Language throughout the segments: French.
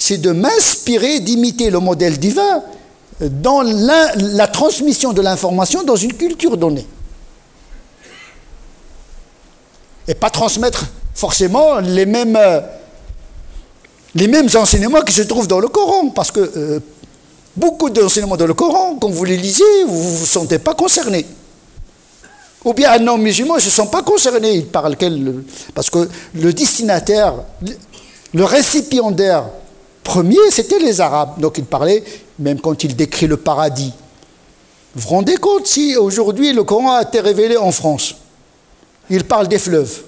c'est de m'inspirer, d'imiter le modèle divin dans la transmission de l'information dans une culture donnée. Et pas transmettre forcément les mêmes enseignements qui se trouvent dans le Coran, parce que beaucoup d'enseignements dans le Coran, quand vous les lisez, vous ne vous sentez pas concerné. Ou bien un non-musulman ne se sent pas concerné, il parle parce que le destinataire, le récipiendaire premier, c'était les Arabes. Donc il parlait, même quand il décrit le paradis. Vous vous rendez compte si aujourd'hui le Coran a été révélé en France? Il parle des fleuves.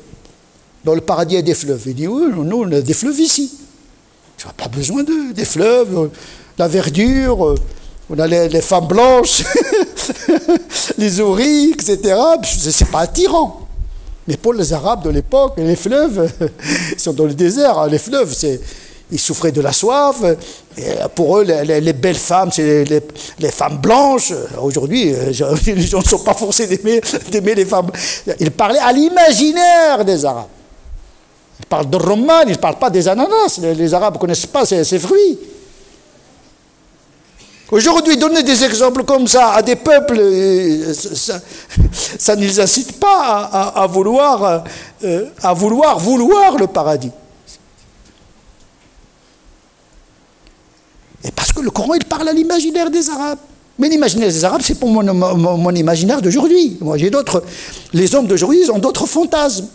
Dans le paradis, il y a des fleuves. Il dit, oui, nous, on a des fleuves ici. Tu n'as pas besoin des fleuves, la verdure, on a les femmes blanches, les houris, etc. C'est pas attirant. Mais pour les Arabes de l'époque, les fleuves, ils sont dans le désert. Les fleuves, ils souffraient de la soif. Et pour eux, les belles femmes, c'est les femmes blanches. Aujourd'hui, les gens ne sont pas forcés d'aimer les femmes. Ils parlaient à l'imaginaire des Arabes. Ils parlent de roman, ils ne parlent pas des ananas. Les Arabes ne connaissent pas ces fruits. Aujourd'hui, donner des exemples comme ça à des peuples, ça ne les incite pas à vouloir le paradis. Et parce que le Coran, il parle à l'imaginaire des Arabes. Mais l'imaginaire des Arabes, c'est pour mon imaginaire d'aujourd'hui. Moi, j'ai d'autres. Les hommes d'aujourd'hui, ils ont d'autres fantasmes,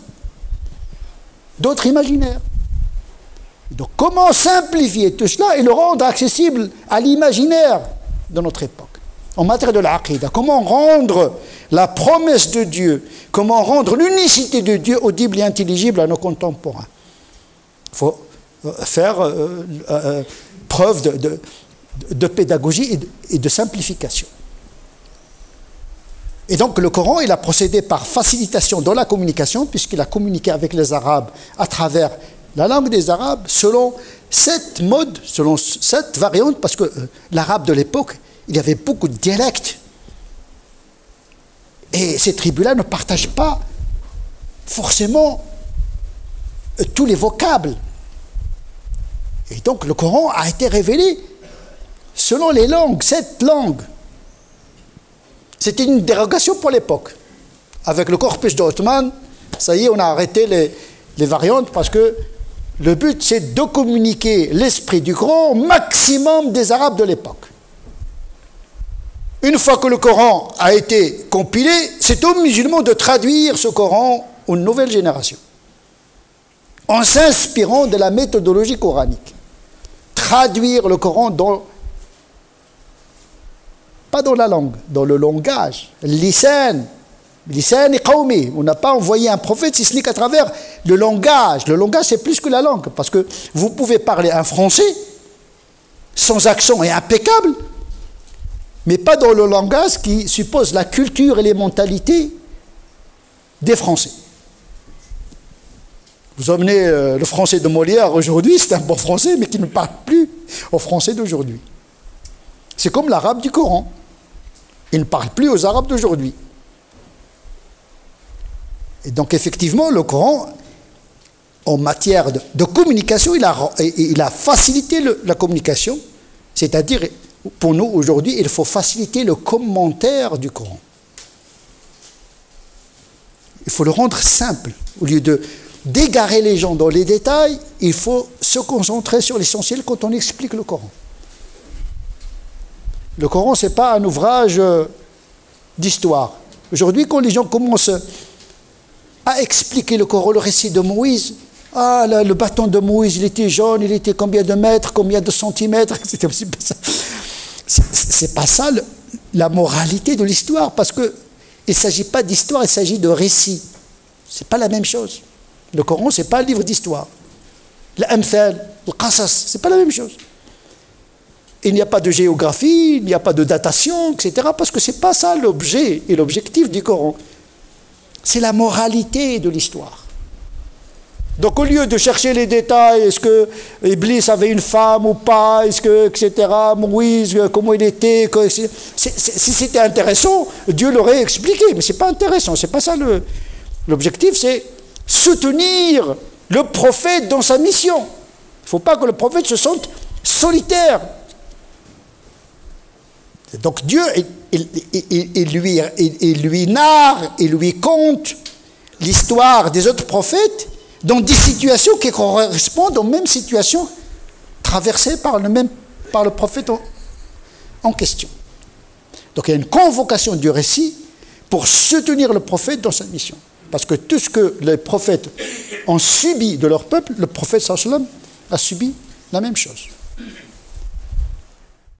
d'autres imaginaires. Donc, comment simplifier tout cela et le rendre accessible à l'imaginaire de notre époque? En matière de l'aqida, comment rendre la promesse de Dieu, comment rendre l'unicité de Dieu audible et intelligible à nos contemporains? Il faut faire preuve de pédagogie et de simplification. Et donc le Coran, il a procédé par facilitation dans la communication, puisqu'il a communiqué avec les Arabes à travers la langue des Arabes, selon cette mode, selon cette variante, parce que l'arabe de l'époque, il y avait beaucoup de dialectes. Et ces tribus-là ne partagent pas forcément tous les vocables. Et donc le Coran a été révélé selon les langues, 7 langues. C'était une dérogation pour l'époque. Avec le corpus d'Othman, ça y est, on a arrêté les variantes parce que le but, c'est de communiquer l'esprit du Coran au maximum des Arabes de l'époque. Une fois que le Coran a été compilé, c'est aux musulmans de traduire ce Coran aux nouvelles générations, en s'inspirant de la méthodologie coranique. Traduire le Coran pas dans la langue, dans le langage, lisan et qawmi. On n'a pas envoyé un prophète si ce n'est qu'à travers le langage. Le langage, c'est plus que la langue, parce que vous pouvez parler un français sans accent et impeccable, mais pas dans le langage qui suppose la culture et les mentalités des Français. Vous emmenez le français de Molière aujourd'hui, c'est un bon français, mais qui ne parle plus au français d'aujourd'hui. C'est comme l'arabe du Coran. Il ne parle plus aux Arabes d'aujourd'hui. Et donc, effectivement, le Coran, en matière de communication, il a facilité la communication. C'est-à-dire, pour nous, aujourd'hui, il faut faciliter le commentaire du Coran. Il faut le rendre simple. Au lieu d'égarer les gens dans les détails, il faut se concentrer sur l'essentiel quand on explique le Coran. Le Coran, ce n'est pas un ouvrage d'histoire. Aujourd'hui, quand les gens commencent à expliquer le Coran, le récit de Moïse, ah, le bâton de Moïse, il était jaune, il était combien de mètres, combien de centimètres, c'est pas ça la moralité de l'histoire, parce qu'il ne s'agit pas d'histoire, il s'agit de récit. Ce n'est pas la même chose. Le Coran, ce n'est pas un livre d'histoire. L'amthal, le qasas, ce n'est pas la même chose. Il n'y a pas de géographie, il n'y a pas de datation, etc. Parce que ce n'est pas ça l'objet et l'objectif du Coran. C'est la moralité de l'histoire. Donc au lieu de chercher les détails, est-ce que Iblis avait une femme ou pas, est-ce que, etc., Moïse, comment il était, si c'était intéressant, Dieu l'aurait expliqué, mais ce n'est pas intéressant, ce n'est pas ça l'objectif, c'est soutenir le prophète dans sa mission. Il ne faut pas que le prophète se sente solitaire. Donc Dieu, il lui narre, il lui conte l'histoire des autres prophètes dans des situations qui correspondent aux mêmes situations traversées par le prophète en question. Donc il y a une convocation du récit pour soutenir le prophète dans sa mission. Parce que tout ce que les prophètes ont subi de leur peuple, le prophète sallallahu alayhi wa sallam a subi la même chose.